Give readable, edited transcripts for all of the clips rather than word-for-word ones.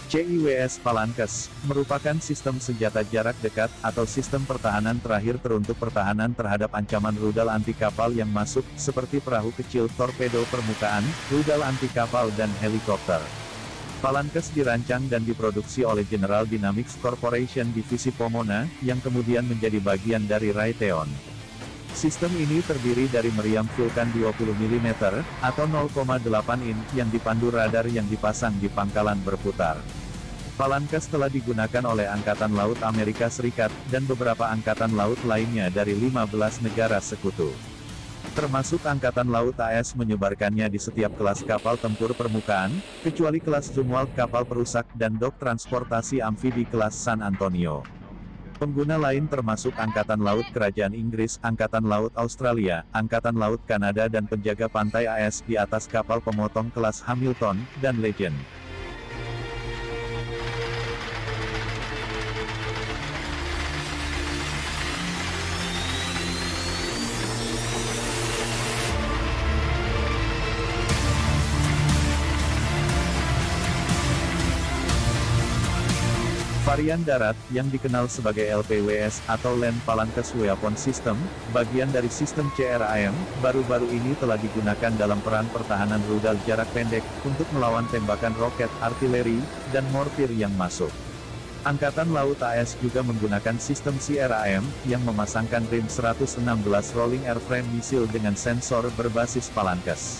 CIWS Palankes merupakan sistem senjata jarak dekat atau sistem pertahanan terakhir teruntuk pertahanan terhadap ancaman rudal anti kapal yang masuk, seperti perahu kecil, torpedo permukaan, rudal anti kapal dan helikopter. Palankes dirancang dan diproduksi oleh General Dynamics Corporation Divisi Pomona, yang kemudian menjadi bagian dari Raytheon. Sistem ini terdiri dari meriam Vulcan 20 mm, atau 0,8 in, yang dipandu radar yang dipasang di pangkalan berputar. Palankes telah digunakan oleh Angkatan Laut Amerika Serikat, dan beberapa angkatan laut lainnya dari 15 negara sekutu. Termasuk Angkatan Laut AS menyebarkannya di setiap kelas kapal tempur permukaan, kecuali kelas Zumwalt kapal perusak dan dok transportasi amfibi kelas San Antonio. Pengguna lain termasuk Angkatan Laut Kerajaan Inggris, Angkatan Laut Australia, Angkatan Laut Kanada dan penjaga pantai AS di atas kapal pemotong kelas Hamilton dan Legend. Varian darat, yang dikenal sebagai LPWS atau Land Palankes Weapon System, bagian dari sistem CRAM, baru-baru ini telah digunakan dalam peran pertahanan rudal jarak pendek, untuk melawan tembakan roket, artileri, dan mortir yang masuk. Angkatan Laut AS juga menggunakan sistem CRAM, yang memasangkan RIM 116 Rolling Airframe Missile dengan sensor berbasis Palankes.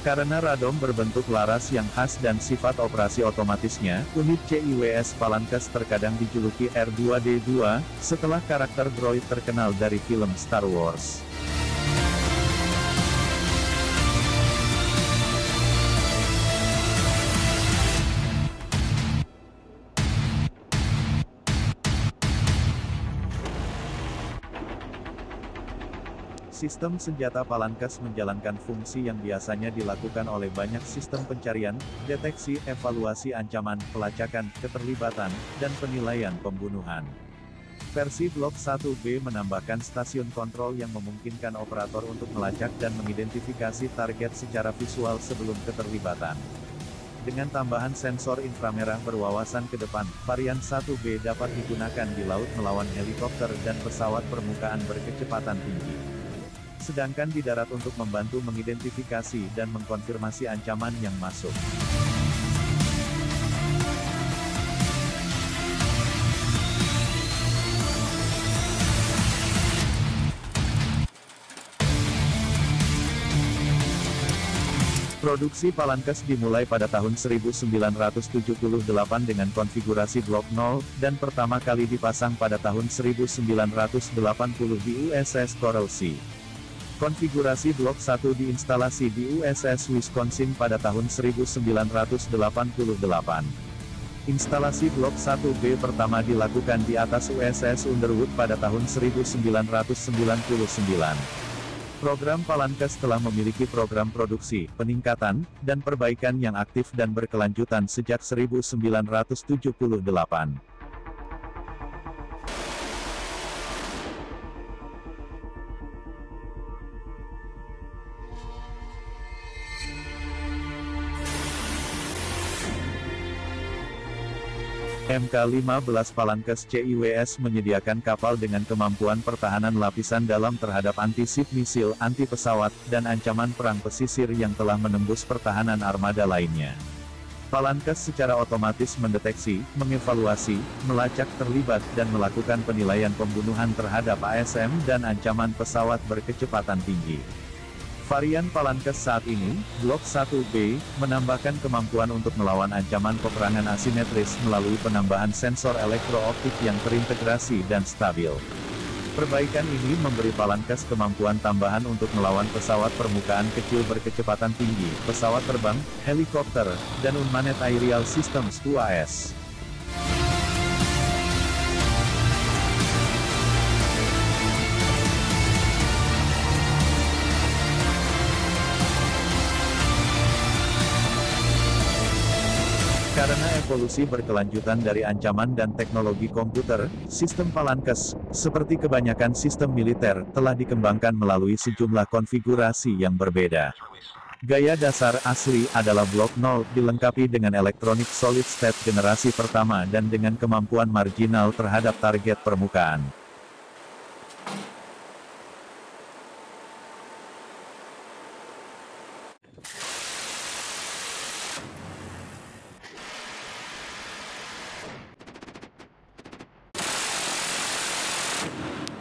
Karena radom berbentuk laras yang khas dan sifat operasi otomatisnya, unit CIWS Palankes terkadang dijuluki R2D2, setelah karakter droid terkenal dari film Star Wars. Sistem senjata Palankes menjalankan fungsi yang biasanya dilakukan oleh banyak sistem pencarian, deteksi, evaluasi ancaman, pelacakan, keterlibatan, dan penilaian pembunuhan. Versi Blok 1B menambahkan stasiun kontrol yang memungkinkan operator untuk melacak dan mengidentifikasi target secara visual sebelum keterlibatan. Dengan tambahan sensor inframerah berwawasan ke depan, varian 1B dapat digunakan di laut melawan helikopter dan pesawat permukaan berkecepatan tinggi. Sedangkan di darat untuk membantu mengidentifikasi dan mengkonfirmasi ancaman yang masuk. Produksi Palankes dimulai pada tahun 1978 dengan konfigurasi Blok 0, dan pertama kali dipasang pada tahun 1980 di USS Coral Sea. Konfigurasi Blok 1 diinstalasi di USS Wisconsin pada tahun 1988. Instalasi Blok 1B pertama dilakukan di atas USS Underwood pada tahun 1999. Program Palankes telah memiliki program produksi, peningkatan, dan perbaikan yang aktif dan berkelanjutan sejak 1978. MK-15 Palankes CIWS menyediakan kapal dengan kemampuan pertahanan lapisan dalam terhadap anti-ship misil, anti-pesawat, dan ancaman perang pesisir yang telah menembus pertahanan armada lainnya. Palankes secara otomatis mendeteksi, mengevaluasi, melacak terlibat, dan melakukan penilaian pembunuhan terhadap ASM dan ancaman pesawat berkecepatan tinggi. Varian Palankes saat ini, Blok 1B, menambahkan kemampuan untuk melawan ancaman peperangan asimetris melalui penambahan sensor elektrooptik yang terintegrasi dan stabil. Perbaikan ini memberi Palankes kemampuan tambahan untuk melawan pesawat permukaan kecil berkecepatan tinggi, pesawat terbang, helikopter, dan unmanned aerial systems (UAS). Karena evolusi berkelanjutan dari ancaman dan teknologi komputer, sistem Palankes, seperti kebanyakan sistem militer, telah dikembangkan melalui sejumlah konfigurasi yang berbeda. Gaya dasar asli adalah blok 0 dilengkapi dengan elektronik solid state generasi pertama dan dengan kemampuan marginal terhadap target permukaan.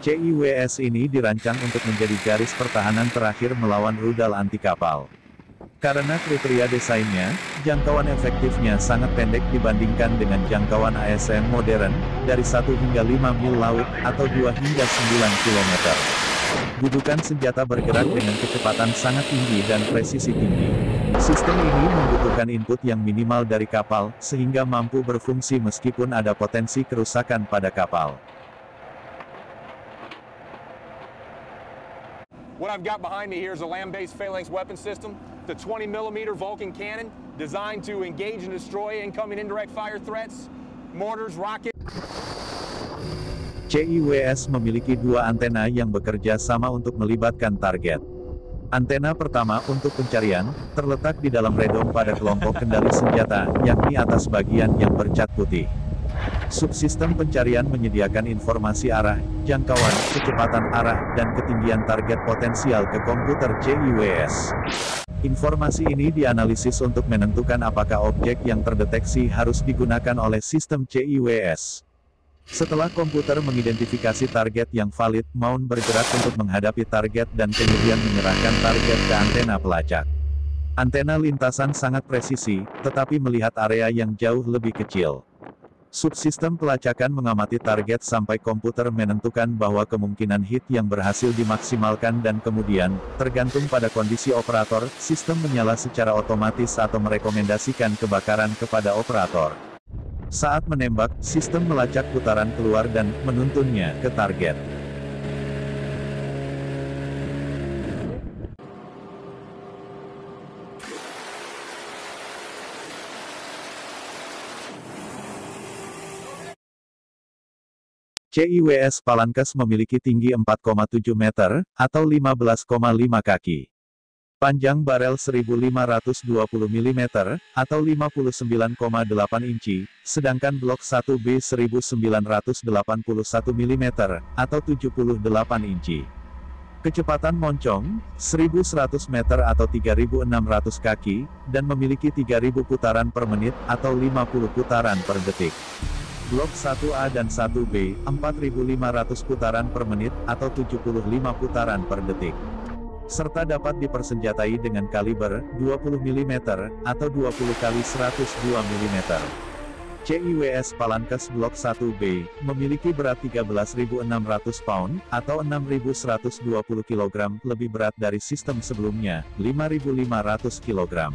CIWS ini dirancang untuk menjadi garis pertahanan terakhir melawan rudal anti kapal. Karena kriteria desainnya, jangkauan efektifnya sangat pendek dibandingkan dengan jangkauan ASM modern, dari 1 hingga 5 mil laut, atau 2 hingga 9 km. Dudukan senjata bergerak dengan kecepatan sangat tinggi dan presisi tinggi. Sistem ini membutuhkan input yang minimal dari kapal, sehingga mampu berfungsi meskipun ada potensi kerusakan pada kapal. What I've got behind me here is a land-based phalanx weapon system, the 20mm Vulcan cannon, designed to engage and destroy incoming indirect fire threats, mortars, rockets. CIWS memiliki dua antena yang bekerja sama untuk melibatkan target. Antena pertama untuk pencarian, terletak di dalam redom pada kelompok kendali senjata, yakni atas bagian yang bercat putih. Subsistem pencarian menyediakan informasi arah, jangkauan, kecepatan arah, dan ketinggian target potensial ke komputer CIWS. Informasi ini dianalisis untuk menentukan apakah objek yang terdeteksi harus digunakan oleh sistem CIWS. Setelah komputer mengidentifikasi target yang valid, mount bergerak untuk menghadapi target dan kemudian menyerahkan target ke antena pelacak. Antena lintasan sangat presisi, tetapi melihat area yang jauh lebih kecil. Subsistem pelacakan mengamati target sampai komputer menentukan bahwa kemungkinan hit yang berhasil dimaksimalkan dan kemudian, tergantung pada kondisi operator, sistem menyala secara otomatis atau merekomendasikan kebakaran kepada operator. Saat menembak, sistem melacak putaran keluar dan menuntunnya ke target. CIWS Palankes memiliki tinggi 4,7 meter, atau 15,5 kaki. Panjang barel 1520 mm, atau 59,8 inci, sedangkan blok 1B 1981 mm, atau 78 inci. Kecepatan moncong, 1100 meter atau 3600 kaki, dan memiliki 3000 putaran per menit, atau 50 putaran per detik. Blok 1A dan 1B, 4500 putaran per menit, atau 75 putaran per detik. Serta dapat dipersenjatai dengan kaliber, 20 mm, atau 20 kali 102 mm. CIWS Palankes Blok 1B, memiliki berat 13.600 pound, atau 6.120 kg, lebih berat dari sistem sebelumnya, 5.500 kg.